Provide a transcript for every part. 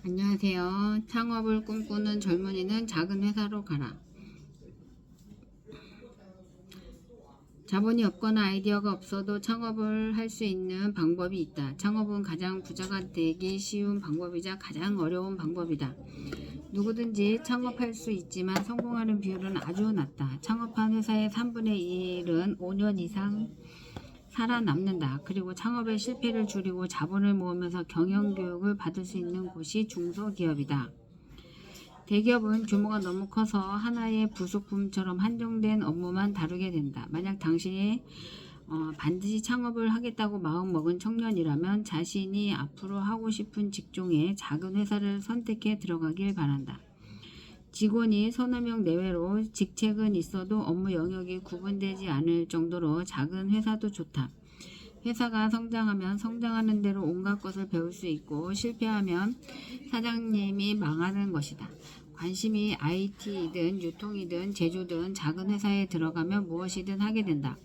안녕하세요. 창업을 꿈꾸는 젊은이는 작은 회사로 가라. 자본이 없거나 아이디어가 없어도 창업을 할 수 있는 방법이 있다. 창업은 가장 부자가 되기 쉬운 방법이자 가장 어려운 방법이다. 누구든지 창업할 수 있지만 성공하는 비율은 아주 낮다. 창업한 회사의 3분의 1은 5년 이상 살아남는다. 그리고 창업의 실패를 줄이고 자본을 모으면서 경영교육을 받을 수 있는 곳이 중소기업이다. 대기업은 규모가 너무 커서 하나의 부속품처럼 한정된 업무만 다루게 된다. 만약 당신이 반드시 창업을 하겠다고 마음먹은 청년이라면 자신이 앞으로 하고 싶은 직종의 작은 회사를 선택해 들어가길 바란다. 직원이 서너 명 내외로 직책은 있어도 업무 영역이 구분되지 않을 정도로 작은 회사도 좋다. 회사가 성장하면 성장하는 대로 온갖 것을 배울 수 있고 실패하면 사장님이 망하는 것이다. 관심이 IT이든 유통이든 제조든 작은 회사에 들어가면 무엇이든 하게 된다.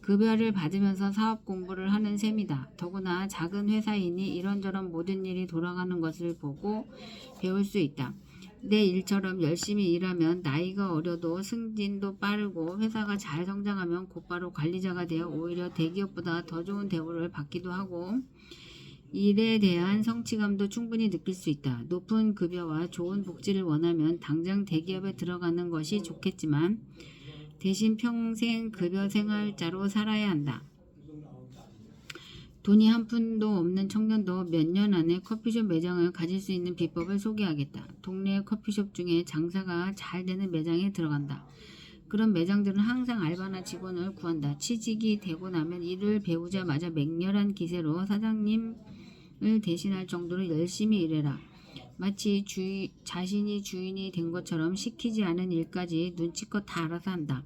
급여를 받으면서 사업 공부를 하는 셈이다. 더구나 작은 회사이니 이런저런 모든 일이 돌아가는 것을 보고 배울 수 있다. 내 일처럼 열심히 일하면 나이가 어려도 승진도 빠르고 회사가 잘 성장하면 곧바로 관리자가 되어 오히려 대기업보다 더 좋은 대우를 받기도 하고 일에 대한 성취감도 충분히 느낄 수 있다. 높은 급여와 좋은 복지를 원하면 당장 대기업에 들어가는 것이 좋겠지만 대신 평생 급여 생활자로 살아야 한다. 돈이 한 푼도 없는 청년도 몇 년 안에 커피숍 매장을 가질 수 있는 비법을 소개하겠다. 동네 커피숍 중에 장사가 잘 되는 매장에 들어간다. 그런 매장들은 항상 알바나 직원을 구한다. 취직이 되고 나면 일을 배우자마자 맹렬한 기세로 사장님을 대신할 정도로 열심히 일해라. 마치 자신이 주인이 된 것처럼 시키지 않은 일까지 눈치껏 다 알아서 한다.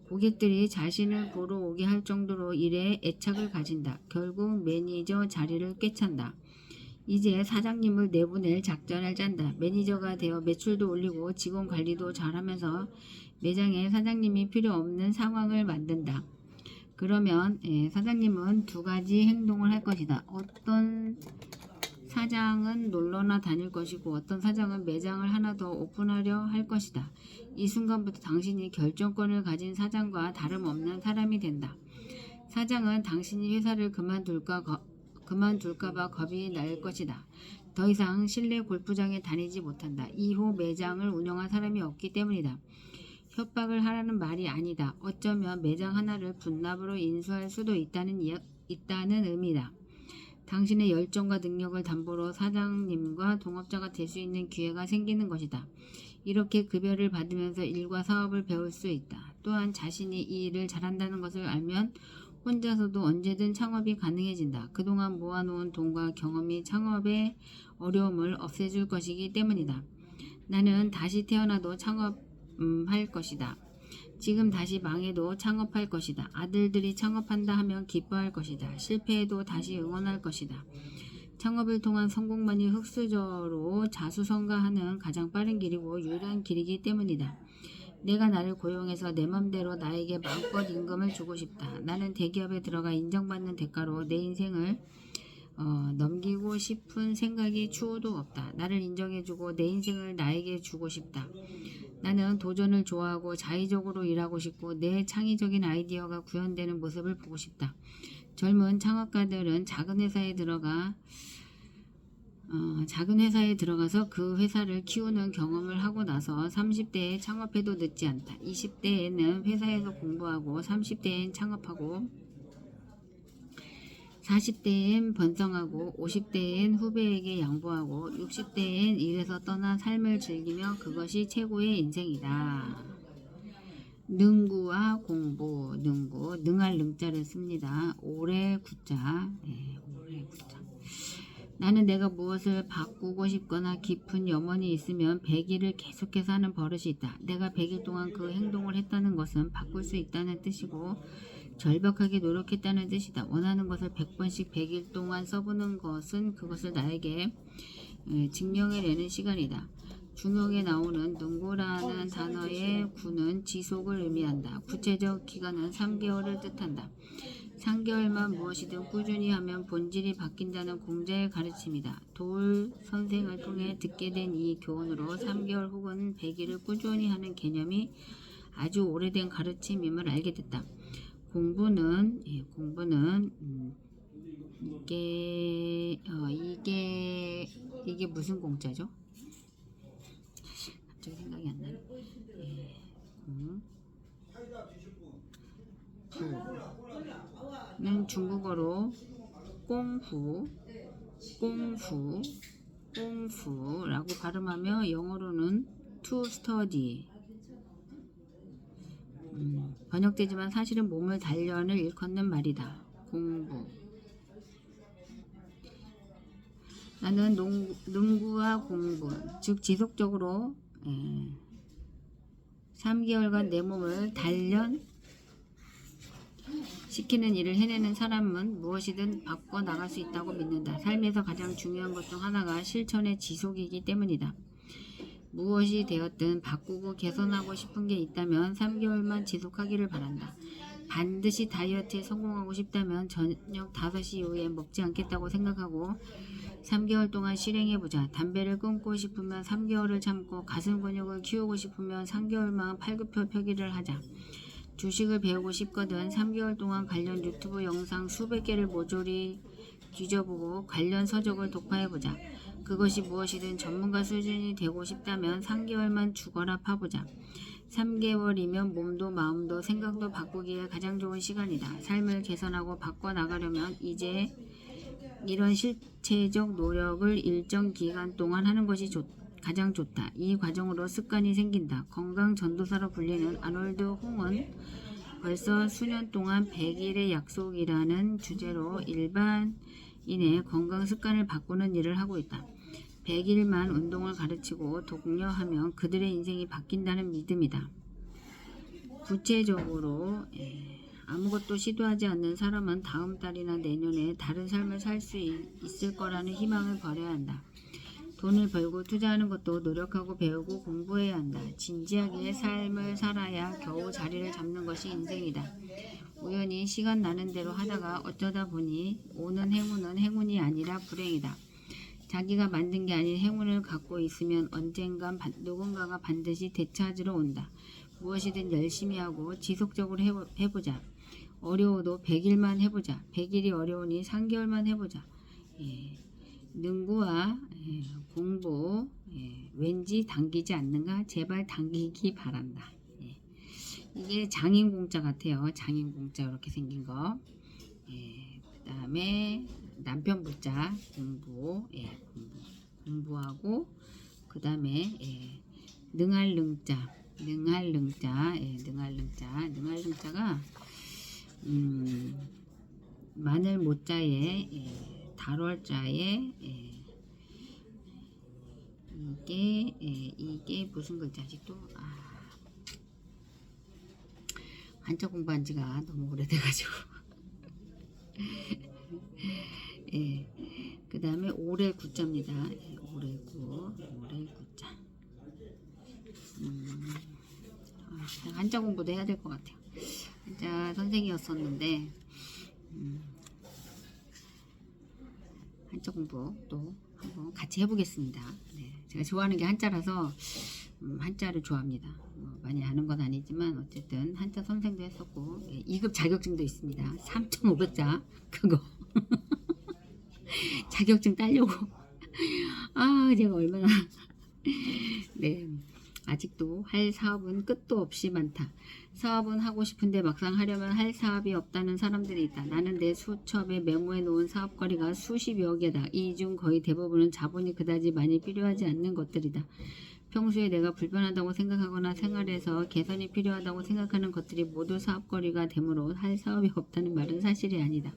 고객들이 자신을 보러 오게 할 정도로 일에 애착을 가진다. 결국 매니저 자리를 꿰찬다. 이제 사장님을 내보낼 작전을 짠다. 매니저가 되어 매출도 올리고 직원 관리도 잘하면서 매장에 사장님이 필요 없는 상황을 만든다. 그러면 사장님은 두 가지 행동을 할 것이다. 어떤 사장은 놀러나 다닐 것이고 어떤 사장은 매장을 하나 더 오픈하려 할 것이다. 이 순간부터 당신이 결정권을 가진 사장과 다름없는 사람이 된다. 사장은 당신이 회사를 그만둘까봐 겁이 날 것이다. 더 이상 실내 골프장에 다니지 못한다. 이후 매장을 운영할 사람이 없기 때문이다. 협박을 하라는 말이 아니다. 어쩌면 매장 하나를 분납으로 인수할 수도 있다는 의미다. 당신의 열정과 능력을 담보로 사장님과 동업자가 될 수 있는 기회가 생기는 것이다. 이렇게 급여를 받으면서 일과 사업을 배울 수 있다. 또한 자신이 이 일을 잘한다는 것을 알면 혼자서도 언제든 창업이 가능해진다. 그동안 모아놓은 돈과 경험이 창업의 어려움을 없애줄 것이기 때문이다. 나는 다시 태어나도 창업할 것이다. 지금 다시 망해도 창업할 것이다. 아들들이 창업한다 하면 기뻐할 것이다. 실패해도 다시 응원할 것이다. 창업을 통한 성공만이 흑수저로 자수성가하는 가장 빠른 길이고 유일한 길이기 때문이다. 내가 나를 고용해서 내 맘대로 나에게 마음껏 임금을 주고 싶다. 나는 대기업에 들어가 인정받는 대가로 내 인생을 넘기고 싶은 생각이 추호도 없다. 나를 인정해주고 내 인생을 나에게 주고 싶다. 나는 도전을 좋아하고 자의적으로 일하고 싶고 내 창의적인 아이디어가 구현되는 모습을 보고 싶다. 젊은 창업가들은 작은 회사에 들어가서 그 회사를 키우는 경험을 하고 나서 30대에 창업해도 늦지 않다. 20대에는 회사에서 공부하고 30대엔 창업하고 40대엔 번성하고 50대엔 후배에게 양보하고 60대엔 일에서 떠나 삶을 즐기며 그것이 최고의 인생이다. 능구와 공부, 능할 능자를 씁니다. 오래 구자, 오래 구자. 나는 내가 무엇을 바꾸고 싶거나 깊은 염원이 있으면 100일을 계속해서 하는 버릇이 있다. 내가 100일 동안 그 행동을 했다는 것은 바꿀 수 있다는 뜻이고 절벽하게 노력했다는 뜻이다. 원하는 것을 100번씩 100일 동안 써보는 것은 그것을 나에게 증명해내는 시간이다. 중용에 나오는 능고라는 단어의 구는 지속을 의미한다. 구체적 기간은 3개월을 뜻한다. 3개월만 무엇이든 꾸준히 하면 본질이 바뀐다는 공자의 가르침이다. 도울 선생을 통해 듣게 된 이 교훈으로 3개월 혹은 100일을 꾸준히 하는 개념이 아주 오래된 가르침임을 알게 됐다. 공부는 이게 무슨 공자죠? 갑자기 생각이 안 나네. 는 중국어로 꽁후라고 발음하며 영어로는 to study. 번역되지만 사실은 몸을 단련을 일컫는 말이다. 공부. 나는 농구와 공부, 즉 지속적으로 3개월간 내 몸을 단련시키는 일을 해내는 사람은 무엇이든 바꿔 나갈 수 있다고 믿는다. 삶에서 가장 중요한 것 중 하나가 실천의 지속이기 때문이다. 무엇이 되었든 바꾸고 개선하고 싶은 게 있다면 3개월만 지속하기를 바란다. 반드시 다이어트에 성공하고 싶다면 저녁 5시 이후에 먹지 않겠다고 생각하고 3개월 동안 실행해보자. 담배를 끊고 싶으면 3개월을 참고 가슴 근육을 키우고 싶으면 3개월만 팔굽혀펴기를 하자. 주식을 배우고 싶거든 3개월 동안 관련 유튜브 영상 수백 개를 모조리 뒤져보고 관련 서적을 독파해보자. 그것이 무엇이든 전문가 수준이 되고 싶다면 3개월만 죽어라 파보자. 3개월이면 몸도 마음도 생각도 바꾸기에 가장 좋은 시간이다. 삶을 개선하고 바꿔나가려면 이제 이런 실체적 노력을 일정 기간 동안 하는 것이 가장 좋다. 이 과정으로 습관이 생긴다. 건강 전도사로 불리는 아놀드 홍은 벌써 수년 동안 100일의 약속이라는 주제로 일반인의 건강 습관을 바꾸는 일을 하고 있다. 100일만 운동을 가르치고 독려하면 그들의 인생이 바뀐다는 믿음이다. 구체적으로 아무것도 시도하지 않는 사람은 다음 달이나 내년에 다른 삶을 살 수 있을 거라는 희망을 버려야 한다. 돈을 벌고 투자하는 것도 노력하고 배우고 공부해야 한다. 진지하게 삶을 살아야 겨우 자리를 잡는 것이 인생이다. 우연히 시간 나는 대로 하다가 어쩌다 보니 오는 행운은 행운이 아니라 불행이다. 자기가 만든 게 아닌 행운을 갖고 있으면 언젠간 누군가가 반드시 되찾으러 온다. 무엇이든 열심히 하고 지속적으로 해보자. 어려워도 100일만 해보자. 100일이 어려우니 3개월만 해보자. 능구와 공부 왠지 당기지 않는가? 제발 당기기 바란다. 이게 장인공자 같아요. 장인공자 이렇게 생긴 거. 그 다음에 남편 부자 공부하고 그 다음에 능할 능자가 마늘 모자에 달월자에 이게 무슨 글자지 또? 한자 공부한 지가 너무 오래돼가지고 그 다음에 오래 구자입니다. 오래 구자. 한자 공부도 해야 될 것 같아요. 한자 선생이었었는데 한자 공부 또 한번 같이 해보겠습니다. 제가 좋아하는 게 한자라서 한자를 좋아합니다. 많이 아는 건 아니지만 어쨌든 한자 선생도 했었고 2급 자격증도 있습니다. 3,500자 그거 자격증 따려고 제가 얼마나 아직도 할 사업은 끝도 없이 많다. 사업은 하고 싶은데 막상 하려면 할 사업이 없다는 사람들이 있다. 나는 내 수첩에 메모해 놓은 사업거리가 수십여 개다. 이 중 거의 대부분은 자본이 그다지 많이 필요하지 않는 것들이다. 평소에 내가 불편하다고 생각하거나 생활에서 개선이 필요하다고 생각하는 것들이 모두 사업거리가 되므로 할 사업이 없다는 말은 사실이 아니다.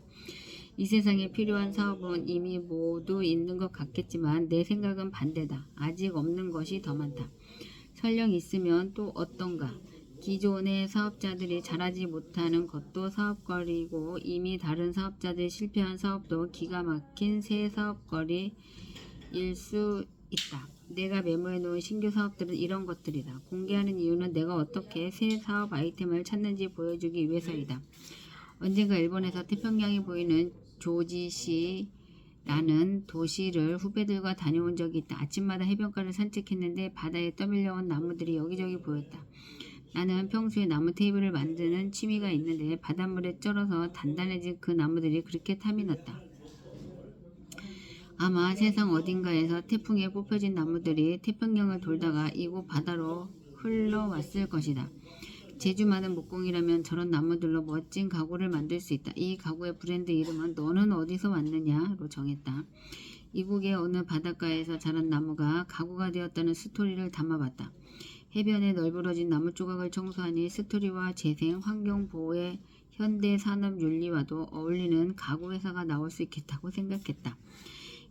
이 세상에 필요한 사업은 이미 모두 있는 것 같겠지만 내 생각은 반대다. 아직 없는 것이 더 많다. 설령 있으면 또 어떤가? 기존의 사업자들이 잘하지 못하는 것도 사업거리고 이미 다른 사업자들이 실패한 사업도 기가 막힌 새 사업거리일 수 있다. 내가 메모해 놓은 신규 사업들은 이런 것들이다. 공개하는 이유는 내가 어떻게 새 사업 아이템을 찾는지 보여주기 위해서이다. 언젠가 일본에서 태평양이 보이는 조지시라는 도시를 후배들과 다녀온 적이 있다. 아침마다 해변가를 산책했는데 바다에 떠밀려온 나무들이 여기저기 보였다. 나는 평소에 나무 테이블을 만드는 취미가 있는데 바닷물에 쩔어서 단단해진 그 나무들이 그렇게 탐이 났다. 아마 세상 어딘가에서 태풍에 뽑혀진 나무들이 태평양을 돌다가 이곳 바다로 흘러왔을 것이다. 재주 많은 목공이라면 저런 나무들로 멋진 가구를 만들 수 있다. 이 가구의 브랜드 이름은 너는 어디서 왔느냐로 정했다. 이국의 어느 바닷가에서 자란 나무가 가구가 되었다는 스토리를 담아봤다. 해변에 널브러진 나무 조각을 청소하니 스토리와 재생, 환경보호의 현대 산업 윤리와도 어울리는 가구 회사가 나올 수 있겠다고 생각했다.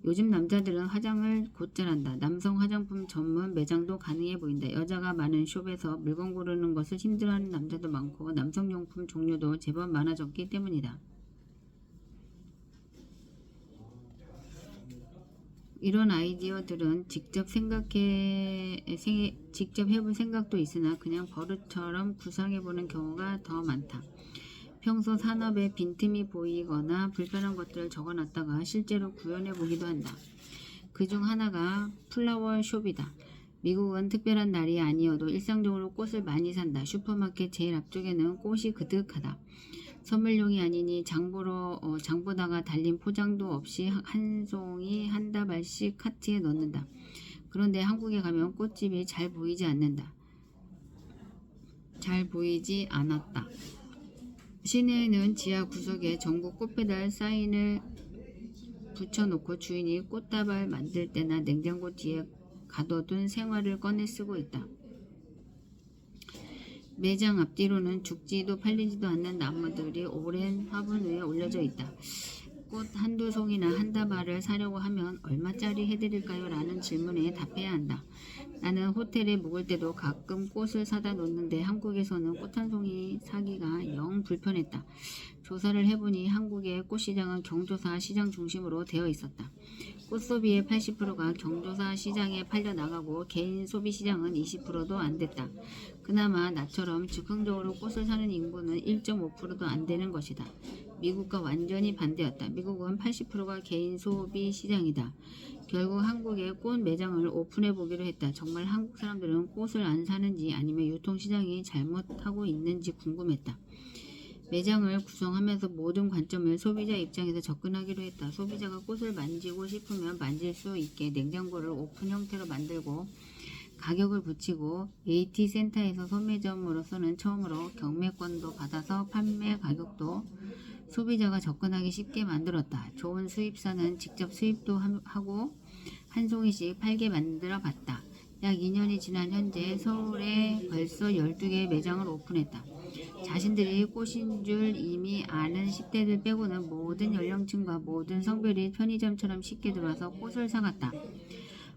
요즘 남자들은 화장을 곧잘 한다. 남성 화장품 전문 매장도 가능해 보인다. 여자가 많은 숍에서 물건 고르는 것을 힘들어하는 남자도 많고 남성용품 종류도 제법 많아졌기 때문이다. 이런 아이디어들은 직접 해볼 생각도 있으나 그냥 버릇처럼 구상해보는 경우가 더 많다. 평소 산업에 빈틈이 보이거나 불편한 것들을 적어놨다가 실제로 구현해보기도 한다. 그중 하나가 플라워 숍이다. 미국은 특별한 날이 아니어도 일상적으로 꽃을 많이 산다. 슈퍼마켓 제일 앞쪽에는 꽃이 그득하다. 선물용이 아니니 장보다가 달린 포장도 없이 한 송이 한 다발씩 카트에 넣는다. 그런데 한국에 가면 꽃집이 잘 보이지 않았다. 시내에는 지하 구석에 전국 꽃배달 사인을 붙여놓고 주인이 꽃다발 만들 때나 냉장고 뒤에 가둬둔 생화를 꺼내 쓰고 있다. 매장 앞뒤로는 죽지도 팔리지도 않는 나무들이 오랜 화분 위에 올려져 있다. 꽃 한두 송이나 한 다발을 사려고 하면 얼마짜리 해드릴까요? 라는 질문에 답해야 한다. 나는 호텔에 묵을 때도 가끔 꽃을 사다 놓는데 한국에서는 꽃 한 송이 사기가 영 불편했다. 조사를 해보니 한국의 꽃시장은 경조사 시장 중심으로 되어 있었다. 꽃 소비의 80%가 경조사 시장에 팔려나가고 개인 소비 시장은 20%도 안 됐다. 그나마 나처럼 즉흥적으로 꽃을 사는 인구는 1.5%도 안 되는 것이다. 미국과 완전히 반대였다. 미국은 80%가 개인 소비 시장이다. 결국 한국에 꽃 매장을 오픈해 보기로 했다. 정말 한국 사람들은 꽃을 안 사는지 아니면 유통시장이 잘못하고 있는지 궁금했다. 매장을 구성하면서 모든 관점을 소비자 입장에서 접근하기로 했다. 소비자가 꽃을 만지고 싶으면 만질 수 있게 냉장고를 오픈 형태로 만들고 가격을 붙이고 AT센터에서 소매점으로서는 처음으로 경매권도 받아서 판매 가격도 소비자가 접근하기 쉽게 만들었다. 좋은 수입사는 직접 수입도 하고 한 송이씩 팔게 만들어 봤다. 약 2년이 지난 현재 서울에 벌써 12개의 매장을 오픈했다. 자신들이 꽃인 줄 이미 아는 10대들 빼고는 모든 연령층과 모든 성별이 편의점처럼 쉽게 들어와서 꽃을 사갔다.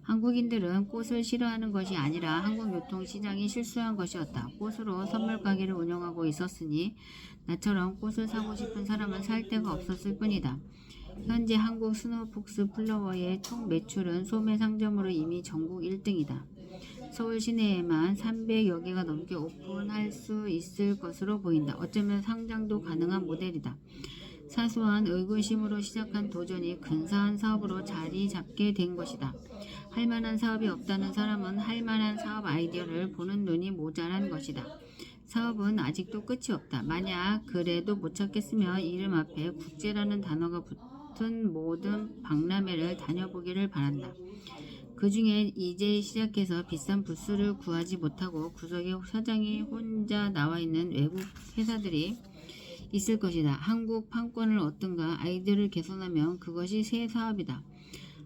한국인들은 꽃을 싫어하는 것이 아니라 한국 유통시장이 실수한 것이었다. 꽃으로 선물 가게를 운영하고 있었으니 나처럼 꽃을 사고 싶은 사람은 살 데가 없었을 뿐이다. 현재 한국 스노우폭스 플라워의 총 매출은 소매 상점으로 이미 전국 1등이다. 서울 시내에만 300여 개가 넘게 오픈할 수 있을 것으로 보인다. 어쩌면 상장도 가능한 모델이다. 사소한 의구심으로 시작한 도전이 근사한 사업으로 자리 잡게 된 것이다. 할만한 사업이 없다는 사람은 할만한 사업 아이디어를 보는 눈이 모자란 것이다. 사업은 아직도 끝이 없다. 만약 그래도 못 찾겠으면 이름 앞에 국제라는 단어가 붙은 모든 박람회를 다녀보기를 바란다. 그 중에 이제 시작해서 비싼 부스를 구하지 못하고 구석에 사장이 혼자 나와 있는 외국 회사들이 있을 것이다. 한국 판권을 얻든가 아이디어를 개선하면 그것이 새 사업이다.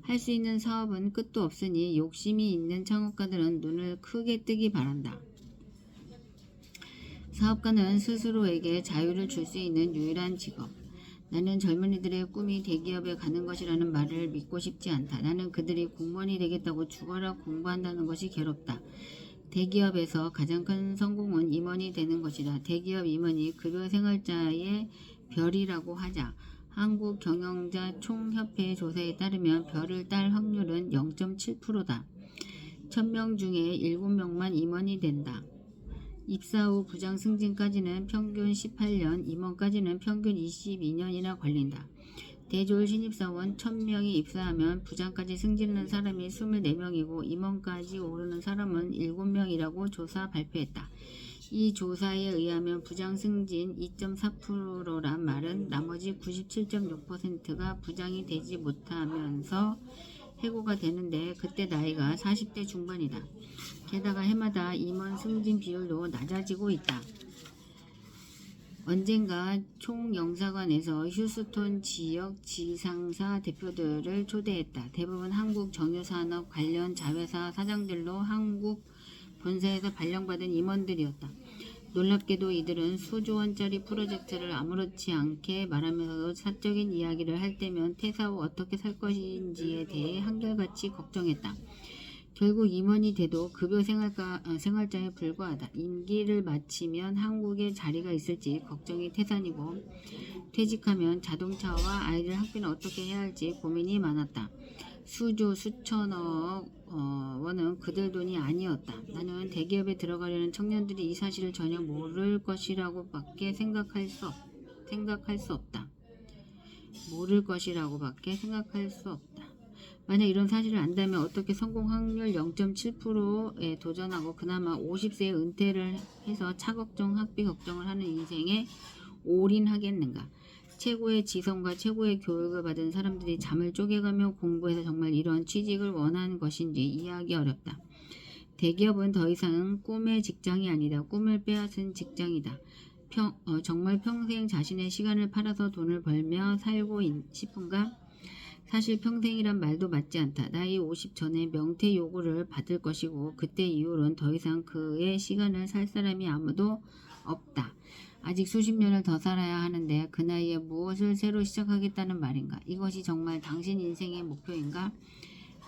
할 수 있는 사업은 끝도 없으니 욕심이 있는 창업가들은 눈을 크게 뜨기 바란다. 사업가는 스스로에게 자유를 줄 수 있는 유일한 직업. 나는 젊은이들의 꿈이 대기업에 가는 것이라는 말을 믿고 싶지 않다. 나는 그들이 공무원이 되겠다고 죽어라 공부한다는 것이 괴롭다. 대기업에서 가장 큰 성공은 임원이 되는 것이다. 대기업 임원이 급여생활자의 별이라고 하자. 한국경영자 총협회 조사에 따르면 별을 딸 확률은 0.7%다. 1000명 중에 7명만 임원이 된다. 입사 후 부장 승진까지는 평균 18년, 임원까지는 평균 22년이나 걸린다. 대졸 신입사원 1000명이 입사하면 부장까지 승진하는 사람이 24명이고 임원까지 오르는 사람은 7명이라고 조사 발표했다. 이 조사에 의하면 부장 승진 2.4%란 말은 나머지 97.6%가 부장이 되지 못하면서 해고가 되는데 그때 나이가 40대 중반이다. 게다가 해마다 임원 승진 비율도 낮아지고 있다. 언젠가 총영사관에서 휴스톤 지역 지상사 대표들을 초대했다. 대부분 한국 정유산업 관련 자회사 사장들로 한국 본사에서 발령받은 임원들이었다. 놀랍게도 이들은 수조 원짜리 프로젝트를 아무렇지 않게 말하면서도 사적인 이야기를 할 때면 퇴사 후 어떻게 살 것인지에 대해 한결같이 걱정했다. 결국 임원이 돼도 급여 생활자에 불과하다. 임기를 마치면 한국에 자리가 있을지 걱정이 태산이고 퇴직하면 자동차와 아이들 학비는 어떻게 해야 할지 고민이 많았다. 수조 수천억 원은 그들 돈이 아니었다. 나는 대기업에 들어가려는 청년들이 이 사실을 전혀 모를 것이라고밖에 생각할 수 없다. 모를 것이라고밖에 생각할 수 없다. 만약 이런 사실을 안다면 어떻게 성공 확률 0.7%에 도전하고 그나마 50세에 은퇴를 해서 차 걱정, 학비 걱정을 하는 인생에 올인하겠는가? 최고의 지성과 최고의 교육을 받은 사람들이 잠을 쪼개가며 공부해서 정말 이런 취직을 원하는 것인지 이해하기 어렵다. 대기업은 더 이상 꿈의 직장이 아니다. 꿈을 빼앗은 직장이다. 정말 평생 자신의 시간을 팔아서 돈을 벌며 살고 싶은가? 사실 평생이란 말도 맞지 않다. 나이 50 전에 명퇴 요구를 받을 것이고 그때 이후로는 더 이상 그의 시간을 살 사람이 아무도 없다. 아직 수십 년을 더 살아야 하는데 그 나이에 무엇을 새로 시작하겠다는 말인가? 이것이 정말 당신 인생의 목표인가?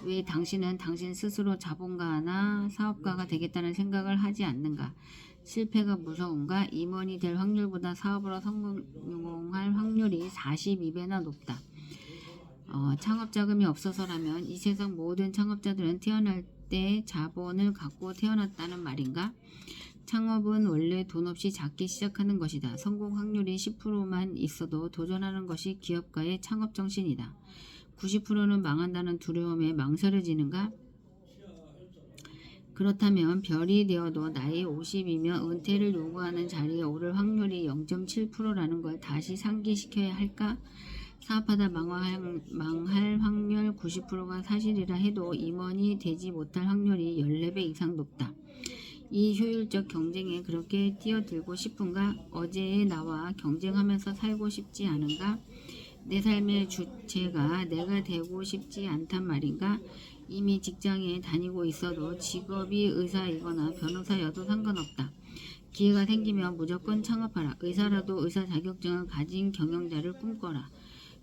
왜 당신은 당신 스스로 자본가나 사업가가 되겠다는 생각을 하지 않는가? 실패가 무서운가? 임원이 될 확률보다 사업으로 성공할 확률이 42배나 높다. 창업 자금이 없어서라면 이 세상 모든 창업자들은 태어날 때 자본을 갖고 태어났다는 말인가? 창업은 원래 돈 없이 작게 시작하는 것이다. 성공 확률이 10%만 있어도 도전하는 것이 기업가의 창업 정신이다. 90%는 망한다는 두려움에 망설여지는가? 그렇다면 별이 되어도 나이 50이면 은퇴를 요구하는 자리에 오를 확률이 0.7%라는 걸 다시 상기시켜야 할까? 사업하다 망할 확률 90%가 사실이라 해도 임원이 되지 못할 확률이 14배 이상 높다. 이 효율적 경쟁에 그렇게 뛰어들고 싶은가? 어제의 나와 경쟁하면서 살고 싶지 않은가? 내 삶의 주체가 내가 되고 싶지 않단 말인가? 이미 직장에 다니고 있어도 직업이 의사이거나 변호사여도 상관없다. 기회가 생기면 무조건 창업하라. 의사라도 의사 자격증을 가진 경영자를 꿈꿔라.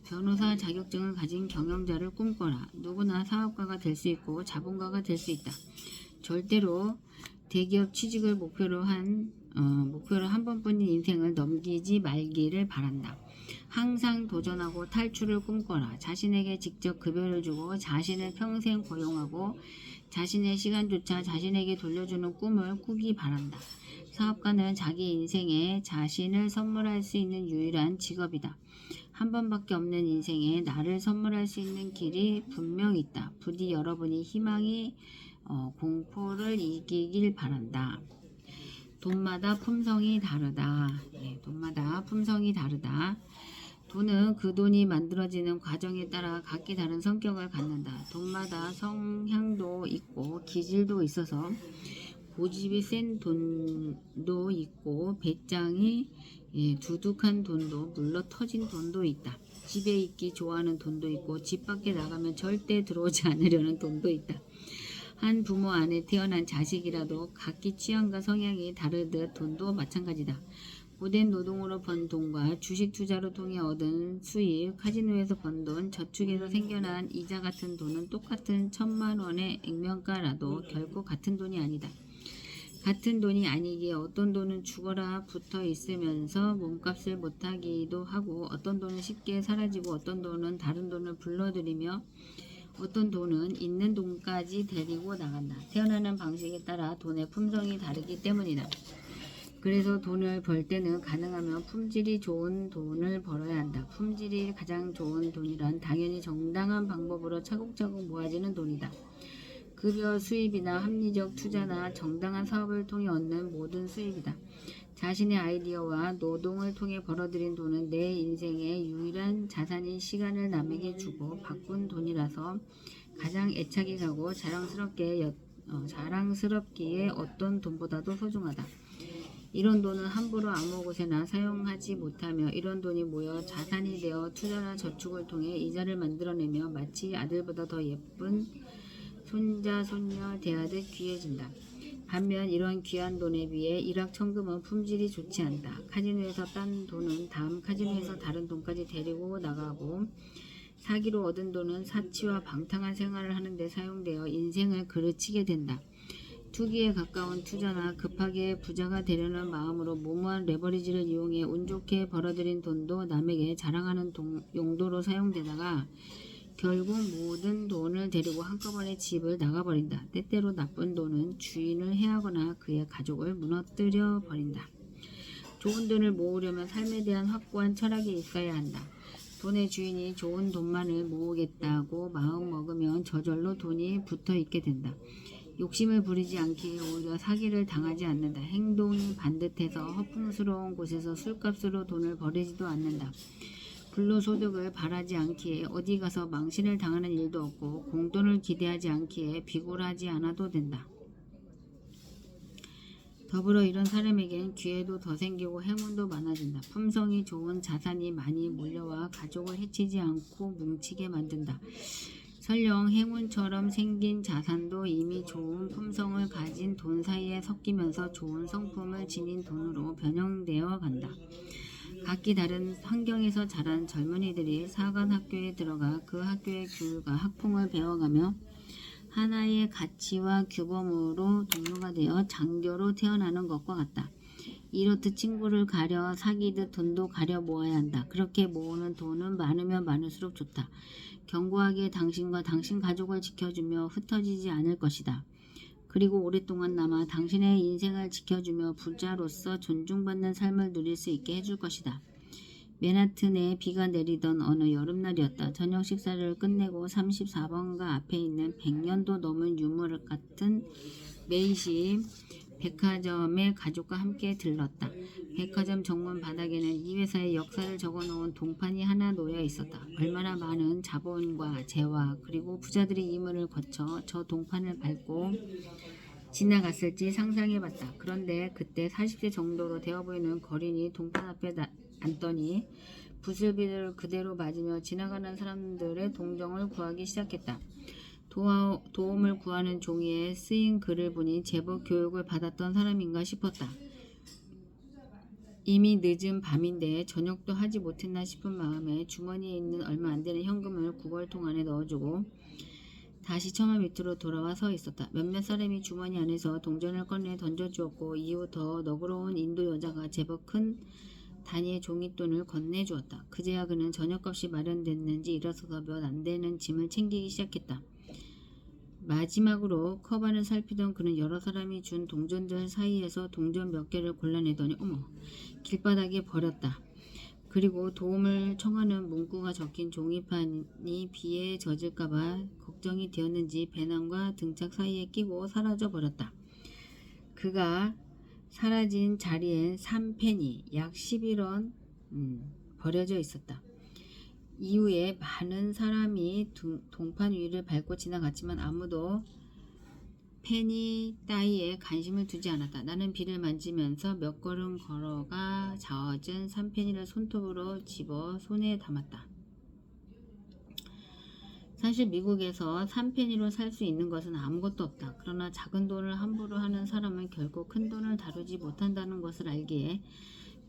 변호사 자격증을 가진 경영자를 꿈꿔라. 누구나 사업가가 될 수 있고 자본가가 될 수 있다. 절대로 대기업 취직을 목표로 한 번뿐인 인생을 넘기지 말기를 바란다. 항상 도전하고 탈출을 꿈꿔라. 자신에게 직접 급여를 주고 자신을 평생 고용하고 자신의 시간조차 자신에게 돌려주는 꿈을 꾸기 바란다. 사업가는 자기 인생에 자신을 선물할 수 있는 유일한 직업이다. 한 번밖에 없는 인생에 나를 선물할 수 있는 길이 분명 있다. 부디 여러분이 희망이 공포를 이기길 바란다. 돈마다 품성이 다르다. 돈마다 품성이 다르다. 돈은 그 돈이 만들어지는 과정에 따라 각기 다른 성격을 갖는다. 돈마다 성향도 있고 기질도 있어서 고집이 센 돈도 있고 배짱이 두둑한 돈도 물러 터진 돈도 있다. 집에 있기 좋아하는 돈도 있고 집 밖에 나가면 절대 들어오지 않으려는 돈도 있다. 한 부모 안에 태어난 자식이라도 각기 취향과 성향이 다르듯 돈도 마찬가지다. 고된 노동으로 번 돈과 주식 투자로 통해 얻은 수익, 카지노에서 번 돈, 저축에서 생겨난 이자 같은 돈은 똑같은 1000만 원의 액면가라도 결코 같은 돈이 아니다. 같은 돈이 아니기에 어떤 돈은 죽어라 붙어 있으면서 몸값을 못하기도 하고 어떤 돈은 쉽게 사라지고 어떤 돈은 다른 돈을 불러들이며 어떤 돈은 있는 돈까지 데리고 나간다. 태어나는 방식에 따라 돈의 품성이 다르기 때문이다. 그래서 돈을 벌 때는 가능하면 품질이 좋은 돈을 벌어야 한다. 품질이 가장 좋은 돈이란 당연히 정당한 방법으로 차곡차곡 모아지는 돈이다. 급여 수입이나 합리적 투자나 정당한 사업을 통해 얻는 모든 수입이다. 자신의 아이디어와 노동을 통해 벌어들인 돈은 내 인생의 유일한 자산인 시간을 남에게 주고 바꾼 돈이라서 가장 애착이 가고 자랑스럽기에 어떤 돈보다도 소중하다. 이런 돈은 함부로 아무 곳에나 사용하지 못하며 이런 돈이 모여 자산이 되어 투자나 저축을 통해 이자를 만들어내며 마치 아들보다 더 예쁜 손자 손녀 대하듯 귀해진다. 반면 이런 귀한 돈에 비해 일확천금은 품질이 좋지 않다. 카지노에서 딴 돈은 다음 카지노에서 다른 돈까지 데리고 나가고 사기로 얻은 돈은 사치와 방탕한 생활을 하는 데 사용되어 인생을 그르치게 된다. 투기에 가까운 투자나 급하게 부자가 되려는 마음으로 무모한 레버리지를 이용해 운 좋게 벌어들인 돈도 남에게 자랑하는 용도로 사용되다가 결국 모든 돈을 데리고 한꺼번에 집을 나가버린다. 때때로 나쁜 돈은 주인을 해하거나 그의 가족을 무너뜨려 버린다. 좋은 돈을 모으려면 삶에 대한 확고한 철학이 있어야 한다. 돈의 주인이 좋은 돈만을 모으겠다고 마음먹으면 저절로 돈이 붙어있게 된다. 욕심을 부리지 않기에 오히려 사기를 당하지 않는다. 행동이 반듯해서 허풍스러운 곳에서 술값으로 돈을 버리지도 않는다. 불로소득을 바라지 않기에 어디 가서 망신을 당하는 일도 없고 공돈을 기대하지 않기에 비굴하지 않아도 된다. 더불어 이런 사람에겐 기회도 더 생기고 행운도 많아진다. 품성이 좋은 자산이 많이 몰려와 가족을 해치지 않고 뭉치게 만든다. 설령 행운처럼 생긴 자산도 이미 좋은 품성을 가진 돈 사이에 섞이면서 좋은 성품을 지닌 돈으로 변형되어 간다. 각기 다른 환경에서 자란 젊은이들이 사관학교에 들어가 그 학교의 교육과 학풍을 배워가며 하나의 가치와 규범으로 동료가 되어 장교로 태어나는 것과 같다. 이렇듯 친구를 가려 사귀듯 돈도 가려 모아야 한다. 그렇게 모으는 돈은 많으면 많을수록 좋다. 견고하게 당신과 당신 가족을 지켜주며 흩어지지 않을 것이다. 그리고 오랫동안 남아 당신의 인생을 지켜주며 부자로서 존중받는 삶을 누릴 수 있게 해줄 것이다. 맨하튼에 비가 내리던 어느 여름날이었다. 저녁 식사를 끝내고 34번가 앞에 있는 100년도 넘은 유물 같은 메이시 백화점에 가족과 함께 들렀다. 백화점 정문 바닥에는 이 회사의 역사를 적어놓은 동판이 하나 놓여 있었다. 얼마나 많은 자본과 재화 그리고 부자들이 이 문을 거쳐 저 동판을 밟고 지나갔을지 상상해봤다. 그런데 그때 40세 정도로 되어 보이는 거린이 동판 앞에 앉더니 부슬비를 그대로 맞으며 지나가는 사람들의 동정을 구하기 시작했다. 도움을 구하는 종이에 쓰인 글을 보니 제법 교육을 받았던 사람인가 싶었다. 이미 늦은 밤인데 저녁도 하지 못했나 싶은 마음에 주머니에 있는 얼마 안 되는 현금을 구걸통 안에 넣어주고 다시 처마 밑으로 돌아와 서 있었다. 몇몇 사람이 주머니 안에서 동전을 꺼내 던져주었고 이후 더 너그러운 인도 여자가 제법 큰 단위의 종잇돈을 건네주었다. 그제야 그는 저녁값이 마련됐는지 일어서서 몇 안 되는 짐을 챙기기 시작했다. 마지막으로 커반을 살피던 그는 여러 사람이 준 동전들 사이에서 동전 몇 개를 골라내더니 길바닥에 버렸다. 그리고 도움을 청하는 문구가 적힌 종이판이 비에 젖을까봐 걱정이 되었는지 배낭과 등짝 사이에 끼고 사라져 버렸다. 그가 사라진 자리엔 3페니 약 11원 버려져 있었다. 이후에 많은 사람이 동판 위를 밟고 지나갔지만 아무도 페니 따위에 관심을 두지 않았다. 나는 비를 만지면서 몇 걸음 걸어가 젖은 3페니를 손톱으로 집어 손에 담았다. 사실 미국에서 3페니로 살 수 있는 것은 아무것도 없다. 그러나 작은 돈을 함부로 하는 사람은 결국 큰 돈을 다루지 못한다는 것을 알기에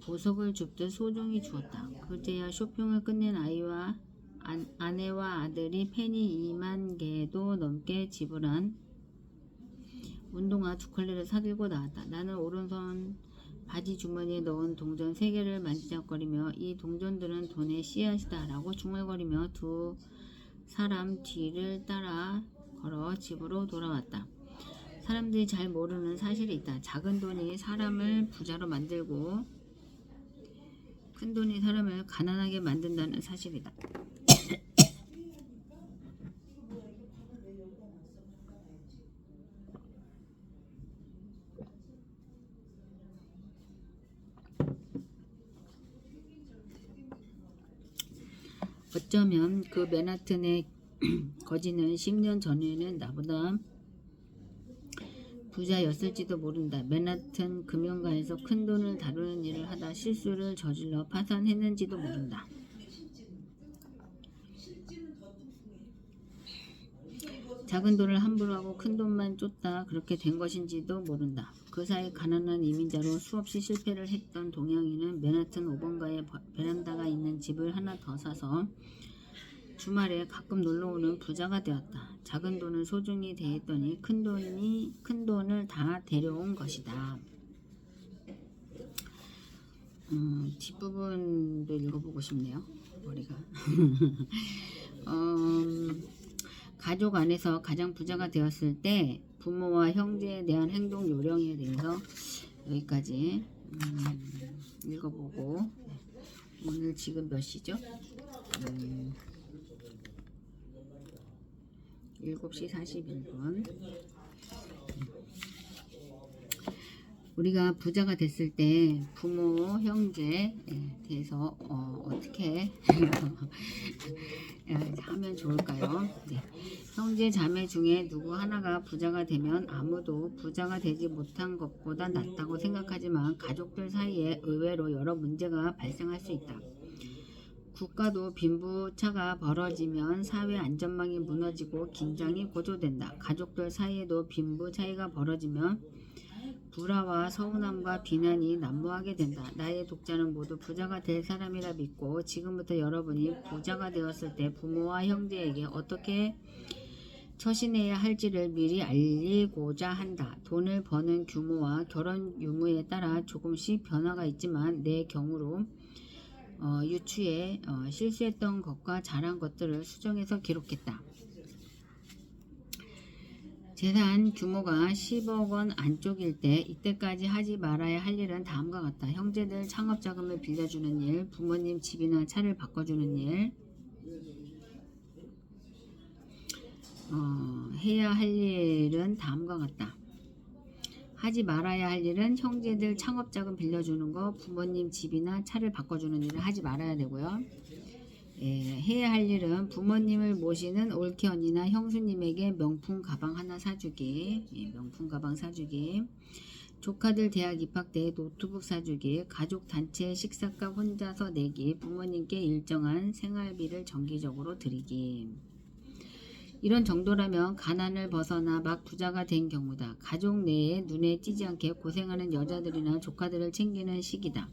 보석을 줍듯 소중히 주었다. 그제야 쇼핑을 끝낸 아내와 아들이 페니 2만 개도 넘게 지불한 운동화 2켤레를 사들고 나왔다. 나는 오른손 바지 주머니에 넣은 동전 3개를 만지작거리며 이 동전들은 돈의 씨앗이다 라고 중얼거리며 두 사람 뒤를 따라 걸어 집으로 돌아왔다. 사람들이 잘 모르는 사실이 있다. 작은 돈이 사람을 부자로 만들고 큰 돈이 사람을 가난하게 만든다는 사실이다. 어쩌면 그 맨하튼의 거지는 10년 전에는 나보다 부자였을지도 모른다. 맨하튼 금융가에서 큰 돈을 다루는 일을 하다 실수를 저질러 파산했는지도 모른다. 작은 돈을 함부로 하고 큰 돈만 쫓다 그렇게 된 것인지도 모른다. 그 사이 가난한 이민자로 수없이 실패를 했던 동양인은 맨하튼 5번가에 베란다가 있는 집을 하나 더 사서 주말에 가끔 놀러오는 부자가 되었다. 작은 돈을 소중히 대했더니 큰 돈을 다 데려온 것이다. 뒷부분도 읽어보고 싶네요. 머리가. 가족 안에서 가장 부자가 되었을 때 부모와 형제에 대한 행동 요령에 대해서 여기까지 읽어보고 오늘 지금 몇 시죠? 7시 41분. 우리가 부자가 됐을 때 부모, 형제에 대해서 어떻게 하면 좋을까요? 네. 형제 자매 중에 누구 하나가 부자가 되면 아무도 부자가 되지 못한 것보다 낫다고 생각하지만 가족들 사이에 의외로 여러 문제가 발생할 수 있다. 국가도 빈부차가 벌어지면 사회 안전망이 무너지고 긴장이 고조된다. 가족들 사이에도 빈부 차이가 벌어지면 불화와 서운함과 비난이 난무하게 된다. 나의 독자는 모두 부자가 될 사람이라 믿고 지금부터 여러분이 부자가 되었을 때 부모와 형제에게 어떻게 처신해야 할지를 미리 알리고자 한다. 돈을 버는 규모와 결혼 유무에 따라 조금씩 변화가 있지만 내 경우로 유추에 실수했던 것과 잘한 것들을 수정해서 기록했다. 재산 규모가 10억 원 안쪽일 때 이때까지 하지 말아야 할 일은 다음과 같다. 형제들 창업자금을 빌려주는 일, 부모님 집이나 차를 바꿔주는 일, 해야 할 일은 다음과 같다. 하지 말아야 할 일은 형제들 창업자금 빌려주는 거, 부모님 집이나 차를 바꿔주는 일을 하지 말아야 되고요. 해야 할 일은 부모님을 모시는 올케 언니나 형수님에게 명품 가방 하나 사주기, 명품 가방 사주기, 조카들 대학 입학 때 노트북 사주기, 가족 단체 식사값 혼자서 내기, 부모님께 일정한 생활비를 정기적으로 드리기. 이런 정도라면 가난을 벗어나 막 부자가 된 경우다. 가족 내에 눈에 띄지 않게 고생하는 여자들이나 조카들을 챙기는 시기다.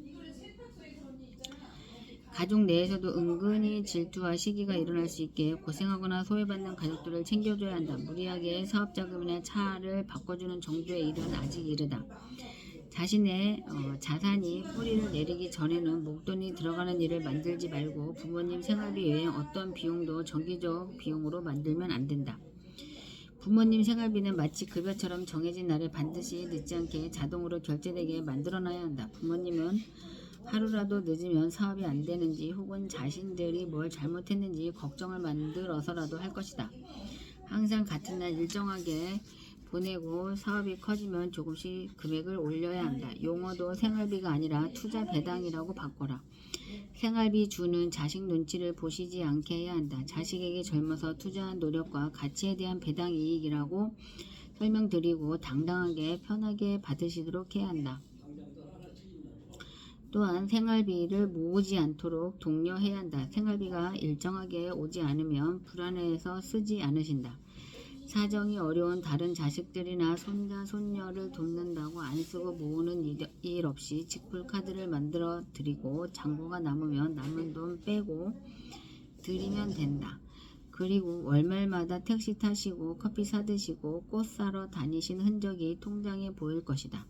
가족 내에서도 은근히 질투와 시기가 일어날 수 있게 고생하거나 소외받는 가족들을 챙겨줘야 한다. 무리하게 사업자금이나 차를 바꿔주는 정도의 일은 아직 이르다. 자신의 자산이 뿌리를 내리기 전에는 목돈이 들어가는 일을 만들지 말고 부모님 생활비 외에 어떤 비용도 정기적 비용으로 만들면 안 된다. 부모님 생활비는 마치 급여처럼 정해진 날에 반드시 늦지 않게 자동으로 결제되게 만들어놔야 한다. 부모님은 하루라도 늦으면 사업이 안 되는지 혹은 자신들이 뭘 잘못했는지 걱정을 만들어서라도 할 것이다. 항상 같은 날 일정하게 보내고 사업이 커지면 조금씩 금액을 올려야 한다. 용어도 생활비가 아니라 투자 배당이라고 바꿔라. 생활비 주는 자식 눈치를 보시지 않게 해야 한다. 자식에게 젊어서 투자한 노력과 가치에 대한 배당 이익이라고 설명드리고 당당하게 편하게 받으시도록 해야 한다. 또한 생활비를 모으지 않도록 독려해야 한다. 생활비가 일정하게 오지 않으면 불안해서 쓰지 않으신다. 사정이 어려운 다른 자식들이나 손자, 손녀를 돕는다고 안 쓰고 모으는 일 없이 직불 카드를 만들어 드리고 잔고가 남으면 남은 돈 빼고 드리면 된다. 그리고 월말마다 택시 타시고 커피 사드시고 꽃 사러 다니신 흔적이 통장에 보일 것이다.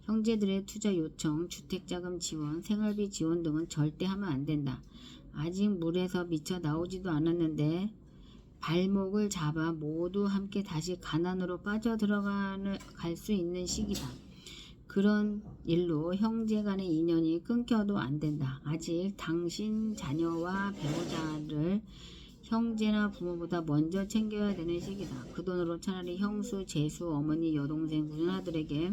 형제들의 투자 요청, 주택자금 지원, 생활비 지원 등은 절대 하면 안 된다. 아직 물에서 미쳐 나오지도 않았는데 발목을 잡아 모두 함께 다시 가난으로 빠져들어갈 수 있는 시기다. 그런 일로 형제 간의 인연이 끊겨도 안 된다. 아직 당신 자녀와 배우자를 형제나 부모보다 먼저 챙겨야 되는 시기다. 그 돈으로 차라리 형수, 제수, 어머니, 여동생, 누나들에게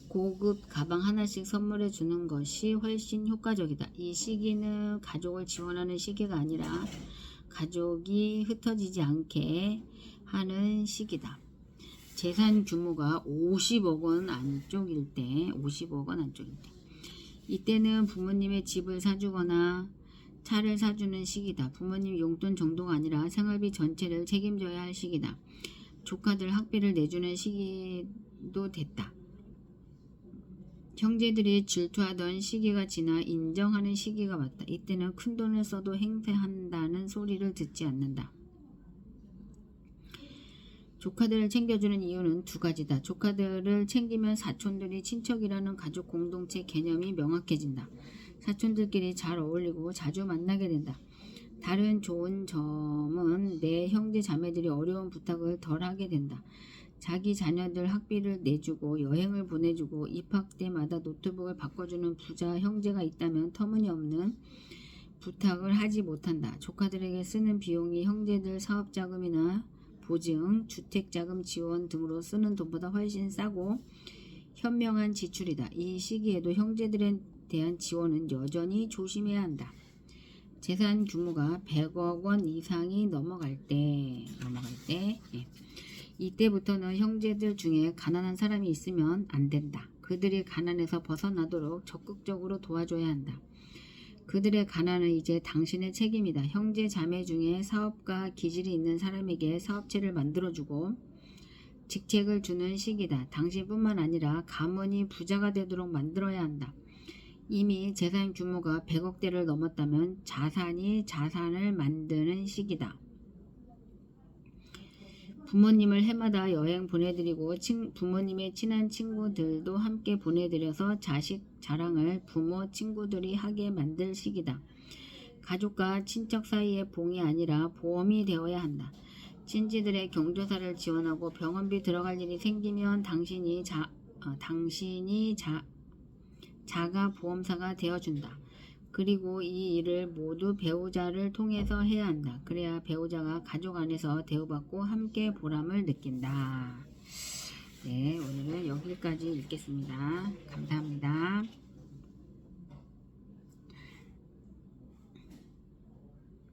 고급 가방 하나씩 선물해 주는 것이 훨씬 효과적이다. 이 시기는 가족을 지원하는 시기가 아니라 가족이 흩어지지 않게 하는 시기다. 재산 규모가 50억 원 안쪽일 때, 이때는 부모님의 집을 사주거나 차를 사주는 시기다. 부모님 용돈 정도가 아니라 생활비 전체를 책임져야 할 시기다. 조카들 학비를 내주는 시기도 됐다. 형제들이 질투하던 시기가 지나 인정하는 시기가 왔다. 이때는 큰돈을 써도 행세한다는 소리를 듣지 않는다. 조카들을 챙겨주는 이유는 두 가지다. 조카들을 챙기면 사촌들이 친척이라는 가족 공동체 개념이 명확해진다. 사촌들끼리 잘 어울리고 자주 만나게 된다. 다른 좋은 점은 내 형제 자매들이 어려운 부탁을 덜 하게 된다. 자기 자녀들 학비를 내주고 여행을 보내주고 입학 때마다 노트북을 바꿔주는 부자 형제가 있다면 터무니없는 부탁을 하지 못한다. 조카들에게 쓰는 비용이 형제들 사업자금이나 보증, 주택자금 지원 등으로 쓰는 돈보다 훨씬 싸고 현명한 지출이다. 이 시기에도 형제들에 대한 지원은 여전히 조심해야 한다. 재산 규모가 100억 원 이상이 넘어갈 때 이때부터는 형제들 중에 가난한 사람이 있으면 안 된다. 그들이 가난에서 벗어나도록 적극적으로 도와줘야 한다. 그들의 가난은 이제 당신의 책임이다. 형제 자매 중에 사업가 기질이 있는 사람에게 사업체를 만들어주고 직책을 주는 시기다. 당신뿐만 아니라 가문이 부자가 되도록 만들어야 한다. 이미 재산 규모가 100억대를 넘었다면 자산이 자산을 만드는 시기다. 부모님을 해마다 여행 보내드리고 부모님의 친한 친구들도 함께 보내드려서 자식 자랑을 부모 친구들이 하게 만들 시기다. 가족과 친척 사이의 봉이 아니라 보험이 되어야 한다. 친지들의 경조사를 지원하고 병원비 들어갈 일이 생기면 당신이 자가 보험사가 되어준다. 그리고 이 일을 모두 배우자를 통해서 해야 한다. 그래야 배우자가 가족 안에서 대우받고 함께 보람을 느낀다. 네, 오늘은 여기까지 읽겠습니다. 감사합니다.